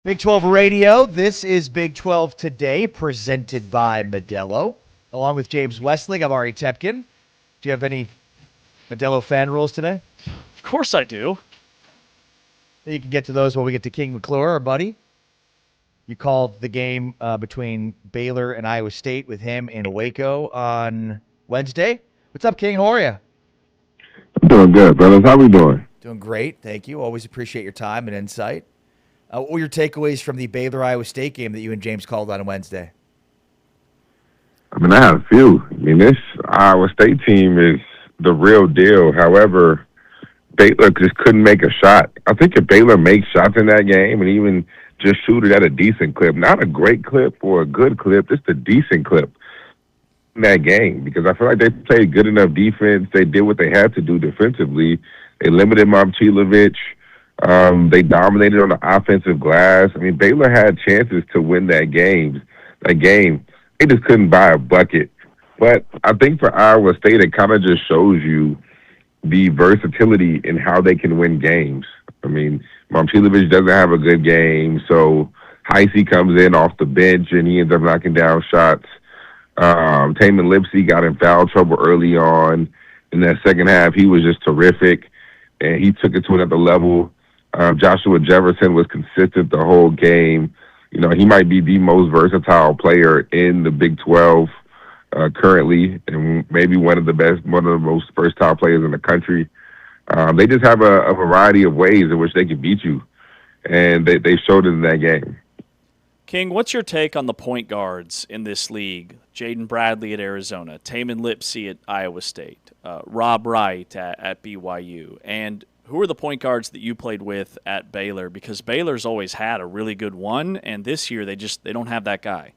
Big 12 Radio. This is Big 12 Today, presented by Modelo. Along with James Westling, I'm Ari Tepkin. Do you have any Modelo fan rules today? Of course I do. You can get to those when we get to King McClure, our buddy. You called the game between Baylor and Iowa State with him in Waco on Wednesday. What's up, King? How are you? I'm doing good, brothers. How we doing? Doing great. Thank you. Always appreciate your time and insight. What were your takeaways from the Baylor-Iowa State game that you and James called on Wednesday? I mean, I have a few. I mean, this Iowa State team is the real deal. However, Baylor just couldn't make a shot. I think if Baylor makes shots in that game and even just shoot it at a decent clip, not a great clip or a good clip, just a decent clip in that game, because I feel like they played good enough defense. They did what they had to do defensively. They limited Momcilovic. They dominated on the offensive glass. I mean, Baylor had chances to win that game. They just couldn't buy a bucket. But I think for Iowa State, it kind of just shows you the versatility in how they can win games. I mean, Momcilovic doesn't have a good game, so Heisey comes in off the bench and he ends up knocking down shots. Tang got in foul trouble early on. In that second half, he was just terrific, and he took it to another level. Joshua Jefferson was consistent the whole game. You know, he might be the most versatile player in the Big 12 currently, and maybe one of the most versatile players in the country. They just have a variety of ways in which they can beat you, and they showed it in that game. King, what's your take on the point guards in this league? Jaden Bradley at Arizona, Tamin Lipsey at Iowa State, Rob Wright at BYU, and who are the point guards that you played with at Baylor? Because Baylor's always had a really good one, and this year they don't have that guy.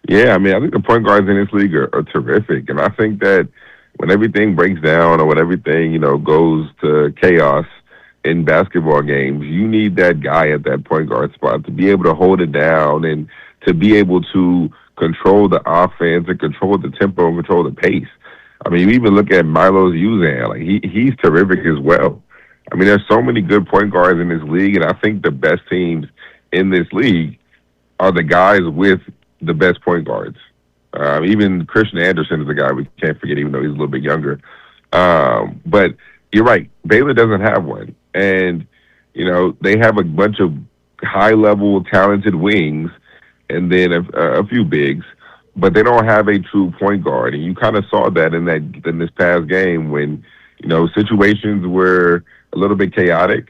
Yeah, I mean, I think the point guards in this league are terrific, and I think that when everything breaks down or when everything, goes to chaos in basketball games, you need that guy at that point guard spot to be able to hold it down and to be able to control the offense and control the tempo and control the pace. I mean, you even look at Milos Uzan, like he's terrific as well. I mean, there's so many good point guards in this league, and I think the best teams in this league are the guys with the best point guards. Even Christian Anderson is a guy we can't forget, even though he's a little bit younger. But you're right, Baylor doesn't have one. And, they have a bunch of high-level talented wings and then a few bigs, but they don't have a true point guard. And you kind of saw that in this past game when, situations were a little bit chaotic.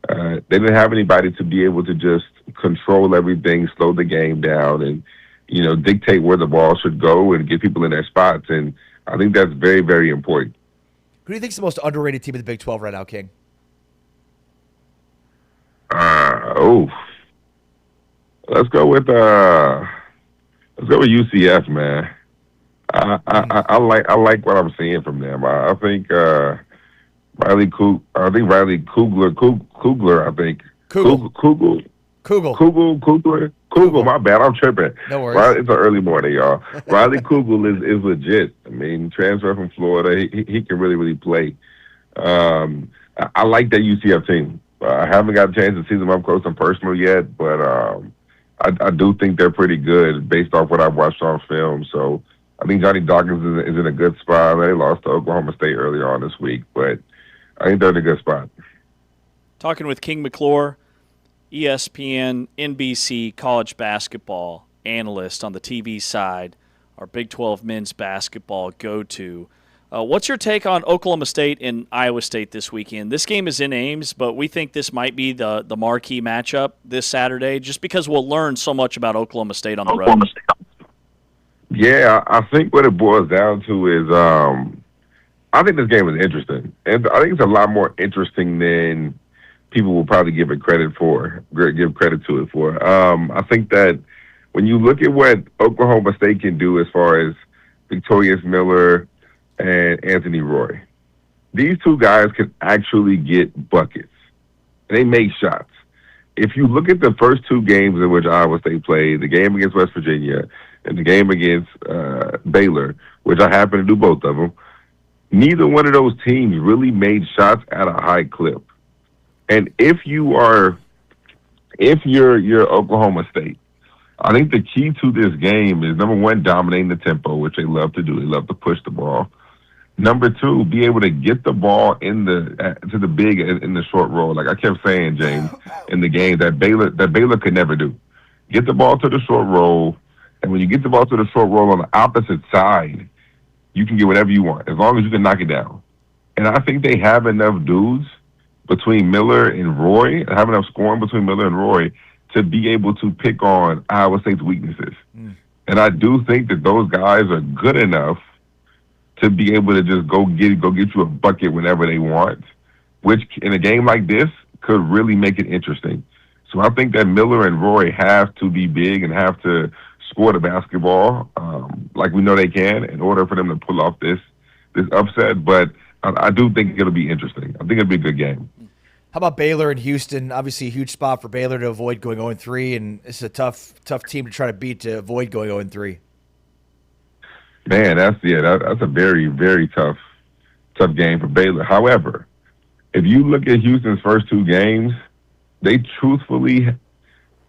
They didn't have anybody to be able to just control everything, slow the game down, and, dictate where the ball should go and get people in their spots. And I think that's very, very important. Who do you think is the most underrated team in the Big 12 right now, King? Let's go with UCF, man. I like what I'm seeing from them. I think Riley Kugler. Kugler. My bad. I'm tripping. No worries. It's an early morning, y'all. Riley Kugler is legit. I mean, transfer from Florida. He can really, really play. I like that UCF team. I haven't got a chance to see them up close and personal yet, but I do think they're pretty good based off what I've watched on film. So I think Johnny Dawkins is in a good spot. They lost to Oklahoma State earlier on this week, but I think they're in a good spot. Talking with King McClure, ESPN, NBC college basketball analyst on the TV side, our Big 12 men's basketball go-to. What's your take on Oklahoma State and Iowa State this weekend? This game is in Ames, but we think this might be the marquee matchup this Saturday just because we'll learn so much about Oklahoma State on the road. Yeah, I think what it boils down to is I think this game is interesting. And I think it's a lot more interesting than people will probably give credit to it for. I think that when you look at what Oklahoma State can do as far as Victorious Miller and Anthony Roy, these two guys can actually get buckets. They make shots. If you look at the first two games in which Iowa State played, the game against West Virginia and the game against Baylor, which I happen to do both of them, neither one of those teams really made shots at a high clip. And if you are if you're Oklahoma State, I think the key to this game is number one, dominating the tempo, which they love to do. They love to push the ball. Number two, be able to get the ball in to the big in the short roll. Like I kept saying, James, in the game that Baylor could never do. Get the ball to the short roll, and when you get the ball to the short roll on the opposite side, you can get whatever you want as long as you can knock it down. And I think they have enough dudes between Miller and Roy, have enough scoring between Miller and Roy to be able to pick on Iowa State's weaknesses. And I do think that those guys are good enough to be able to just go get you a bucket whenever they want, which in a game like this could really make it interesting. So I think that Miller and Roy have to be big and have to score the basketball like we know they can in order for them to pull off this upset. But I do think it'll be interesting. I think it'll be a good game. How about Baylor and Houston? Obviously, a huge spot for Baylor to avoid going 0-3, and it's a tough team to try to beat to avoid going 0-3. Man, that's a very, very tough game for Baylor. However, if you look at Houston's first two games, they truthfully,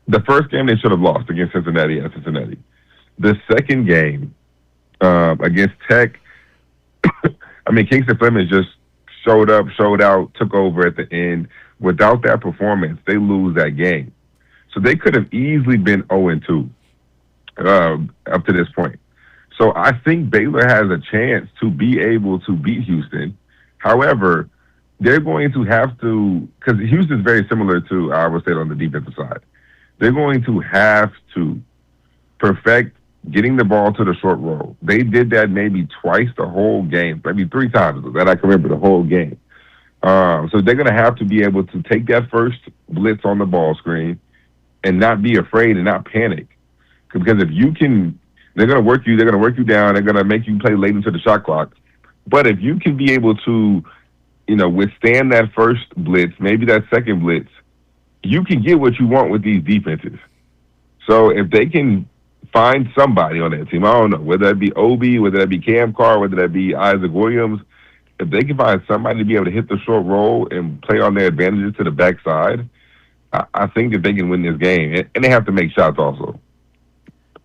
the first game they should have lost against Cincinnati at Cincinnati. The second game against Tech, I mean, Kingston Fleming just showed up, showed out, took over at the end. Without that performance, they lose that game. So they could have easily been 0-2 up to this point. So I think Baylor has a chance to be able to beat Houston. However, they're going to have to, because Houston's very similar to Iowa State on the defensive side. They're going to have to perfect getting the ball to the short roll. They did that maybe twice the whole game, maybe three times that I can remember the whole game. So they're going to have to be able to take that first blitz on the ball screen and not be afraid and not panic. Because if you can, they're going to work you down. They're going to make you play late into the shot clock. But if you can be able to, withstand that first blitz, maybe that second blitz, you can get what you want with these defenses. So if they can find somebody on that team, I don't know, whether that be Obi, whether that be Cam Carr, whether that be Isaac Williams, if they can find somebody to be able to hit the short roll and play on their advantages to the backside, I think that they can win this game. And they have to make shots also.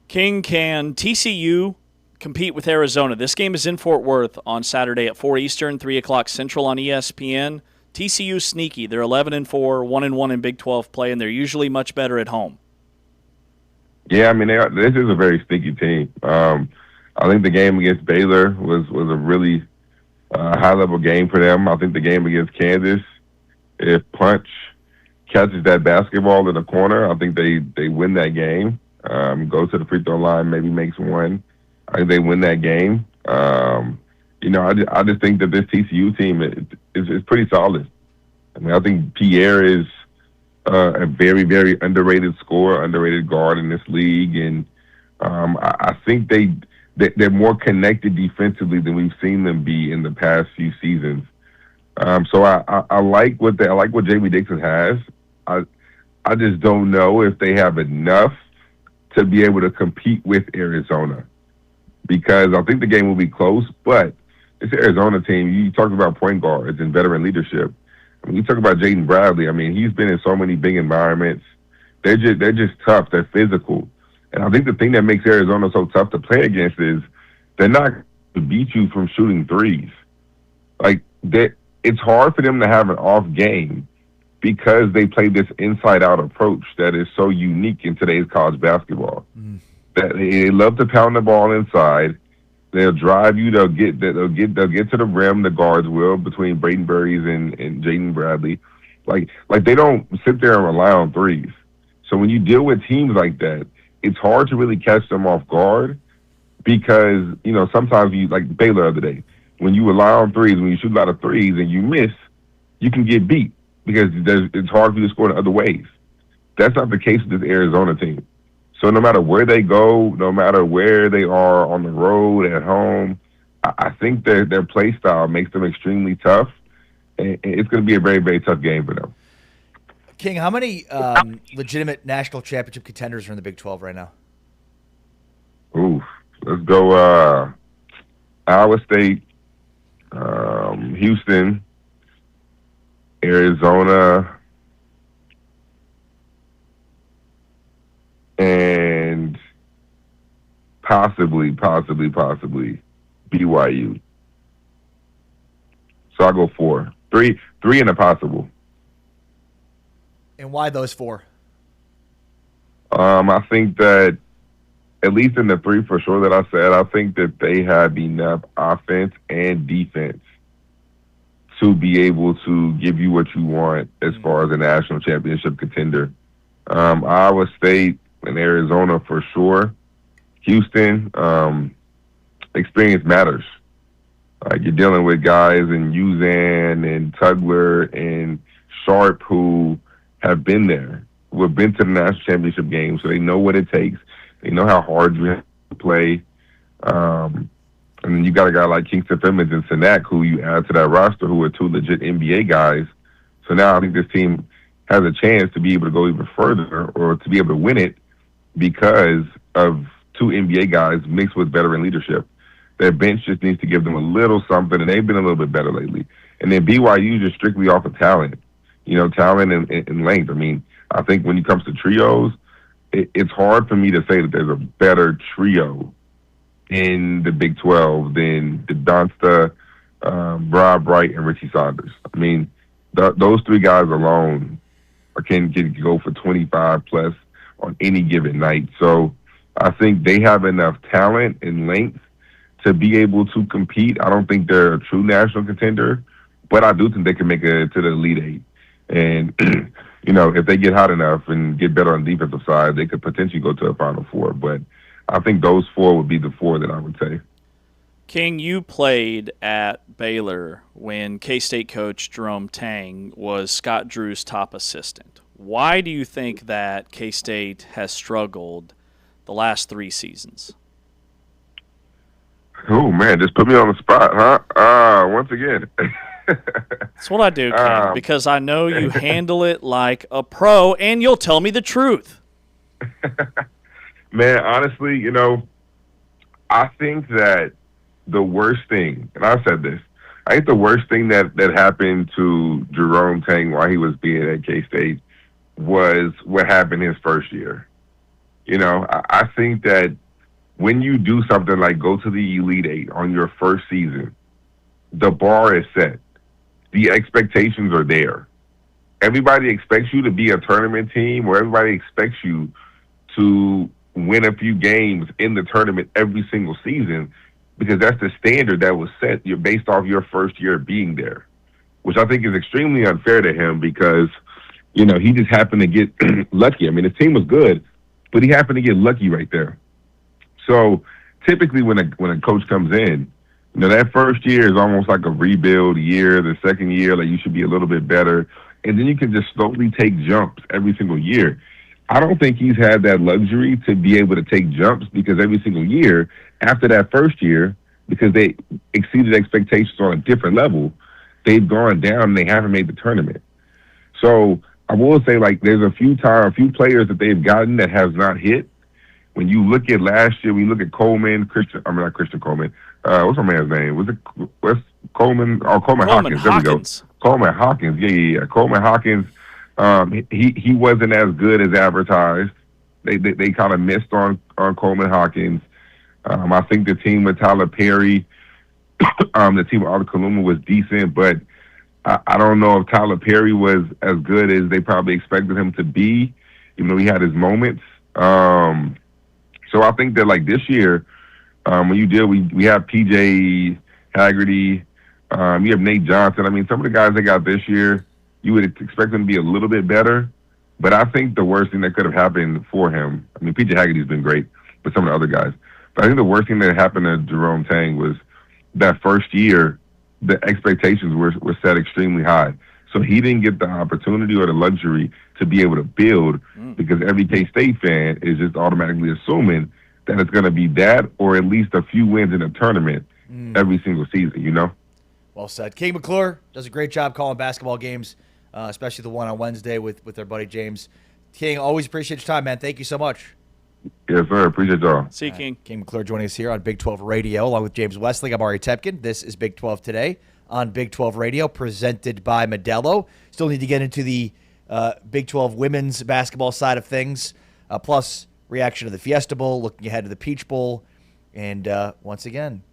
King, can TCU compete with Arizona? This game is in Fort Worth on Saturday at 4 Eastern, 3 o'clock Central on ESPN. TCU sneaky. They're 11-4, 1-1 in Big 12 play, and they're usually much better at home. Yeah, I mean, this is a very sneaky team. I think the game against Baylor was a really high-level game for them. I think the game against Kansas, if Punch catches that basketball in the corner, I think they win that game. Go to the free throw line, maybe makes one. I think they win that game. I just think that this TCU team is pretty solid. I mean, I think Pierre is a very, very underrated scorer, underrated guard in this league, and I think they're more connected defensively than we've seen them be in the past few seasons. So I like what Jamie Dixon has. I just don't know if they have enough to be able to compete with Arizona, because I think the game will be close, but this Arizona team, you talk about point guards and veteran leadership. I mean, you talk about Jaden Bradley. I mean, he's been in so many big environments. They're just tough. They're physical. And I think the thing that makes Arizona so tough to play against is they're not going to beat you from shooting threes. Like, it's hard for them to have an off game because they play this inside-out approach that is so unique in today's college basketball. That they love to pound the ball inside. They'll drive you. They'll get to the rim. The guards will, between Braden Burries and Jaden Bradley. Like they don't sit there and rely on threes. So when you deal with teams like that, it's hard to really catch them off guard, because sometimes you, like Baylor the other day, when you rely on threes, when you shoot a lot of threes and you miss, you can get beat because it's hard for you to score in other ways. That's not the case with this Arizona team. So no matter where they go, no matter where they are on the road, at home, I think their play style makes them extremely tough, and it's going to be a very, very tough game for them. King, how many legitimate national championship contenders are in the Big 12 right now? Ooh, let's go Iowa State, Houston, Arizona, possibly BYU. So I'll go 4. 3 and a possible. And why those 4? I think that at least in the 3 for sure that I said, I think that they have enough offense and defense to be able to give you what you want as far as a national championship contender. Iowa State and Arizona for sure. Houston, experience matters. You're dealing with guys in Uzan and Tugler and Sharp who have been there, who have been to the national championship game, so they know what it takes. They know how hard you have to play. And then you got a guy like Kingston Fimmons and Sinak, who you add to that roster, who are 2 legit NBA guys. So now I think this team has a chance to be able to go even further or to be able to win it because of 2 NBA guys mixed with veteran leadership. Their bench just needs to give them a little something, and they've been a little bit better lately. And then BYU just strictly off of talent, talent and length. I mean, I think when it comes to trios, it's hard for me to say that there's a better trio in the Big 12 than the Donsta, Rob Wright, and Richie Saunders. I mean, those 3 guys alone can go for 25 plus on any given night. So I think they have enough talent and length to be able to compete. I don't think they're a true national contender, but I do think they can make it to the Elite 8. And, if they get hot enough and get better on the defensive side, they could potentially go to a Final Four. But I think those 4 would be the 4 that I would say. King, you played at Baylor when K-State coach Jerome Tang was Scott Drew's top assistant. Why do you think that K-State has struggled the last 3 seasons? Oh, man, just put me on the spot, huh? Once again. That's what I do, King, because I know you handle it like a pro, and you'll tell me the truth. Man, honestly, I think that the worst thing, and I said this, I think the worst thing that happened to Jerome Tang while he was being at K-State was what happened his first year. I think that when you do something like go to the Elite 8 on your first season, the bar is set. The expectations are there. Everybody expects you to be a tournament team, or everybody expects you to win a few games in the tournament every single season, because that's the standard that was set. You're based off your first year being there, which I think is extremely unfair to him because, he just happened to get lucky. I mean, his team was good, but he happened to get lucky right there. So typically when a coach comes in, that first year is almost like a rebuild year. The second year, like you should be a little bit better. And then you can just slowly take jumps every single year. I don't think he's had that luxury to be able to take jumps because every single year after that first year, because they exceeded expectations on a different level, they've gone down and they haven't made the tournament. So I will say, there's a few players that they've gotten that has not hit. When you look at last year, when you look at Coleman, not Christian Coleman. What's my man's name? Was it West Coleman? Oh, Coleman Hawkins. There we go. Coleman Hawkins. Yeah. Coleman Hawkins. He wasn't as good as advertised. They kind of missed on Coleman Hawkins. I think the team with Tyler Perry, the team with Arthur Kaluma was decent, but I don't know if Tyler Perry was as good as they probably expected him to be, even though he had his moments. So I think that this year, when you deal, we have PJ Haggerty, you have Nate Johnson. I mean, some of the guys they got this year, you would expect them to be a little bit better. But I think the worst thing that could have happened for him, I mean, PJ Haggerty's been great, but some of the other guys. But I think the worst thing that happened to Jerome Tang was that first year, the expectations were set extremely high. So he didn't get the opportunity or the luxury to be able to build because every K-State fan is just automatically assuming that it's going to be that or at least a few wins in a tournament every single season, Well said. King McClure does a great job calling basketball games, especially the one on Wednesday with our buddy James. King, always appreciate your time, man. Thank you so much. Yes, sir. Appreciate y'all. See you, King. King McClure joining us here on Big 12 Radio, along with James Wesley. I'm Ari Tepkin. This is Big 12 Today on Big 12 Radio, presented by Modelo. Still need to get into the Big 12 women's basketball side of things, plus reaction to the Fiesta Bowl, looking ahead to the Peach Bowl, And once again,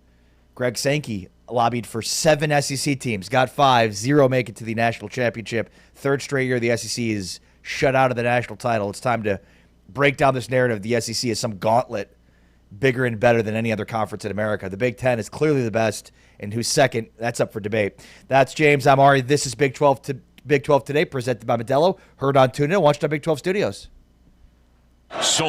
Greg Sankey lobbied for 7 SEC teams, got 5, 0 make it to the national championship. Third straight year the SEC is shut out of the national title. It's time to break down this narrative. The SEC is some gauntlet bigger and better than any other conference in America. The Big Ten is clearly the best, and who's second, that's up for debate. That's James. I'm Ari. This is Big 12 Today, presented by Modelo. Heard on TuneIn. Watched on Big 12 Studios. So